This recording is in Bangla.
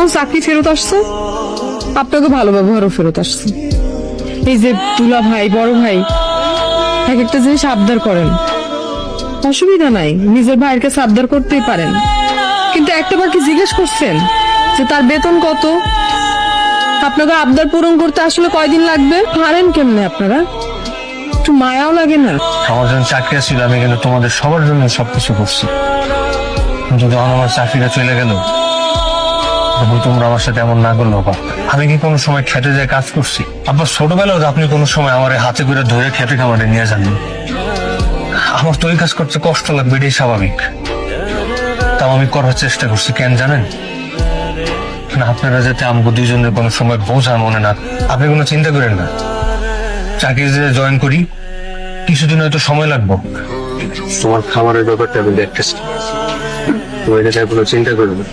যেমন চাকরি ফেরত আসছে, আপনাকে ভালো ব্যবহারও ফেরত আসছে। এই যে দুলা ভাই, বড় ভাই এক একটা জিনিস আবদার করেন, অসুবিধা নাই, নিজের ভাইয়ের কাছে আবদার করতেই পারেন, কিন্তু একটা বার কি জিজ্ঞেস করছেন যে তার বেতন কত? আপনাকে আবদার পূরণ করতে আসলে কয়দিন লাগবে? পারেন কেমনে আপনারা? একটু মায়াও লাগে না? আমার জন্য চাকরি ছিল, আমি কিন্তু তোমাদের সবার জন্য সবকিছু করছি, কিন্তু যখন আমার চাকরিটা চলে গেল তখন তোমরা আমার সাথে এমন না করলো। আমি কি কোনো সময় খেতে যায় কাজ করছি? আবার ছোটবেলাও আপনি কোনো সময় আমার হাতে করে ধরে খেতে খামারে নিয়ে যান। আমার তো ওই কাজ করতে কষ্ট লাগবে, এটাই স্বাভাবিক। তাও আমি করার চেষ্টা করছি, কেন জানেন? না, আপনারা যাতে আমাকে দুইজনের কোনো সময় বোঝা মনে না। আপনি কোনো চিন্তা করেন না, চাকরি যে জয়েন করি কিছুদিন হয়তো সময় লাগবে। তোমার খাবারের ব্যাপারটা আমি দেখতেছি, তুমি এটা কোনো চিন্তা করবে না।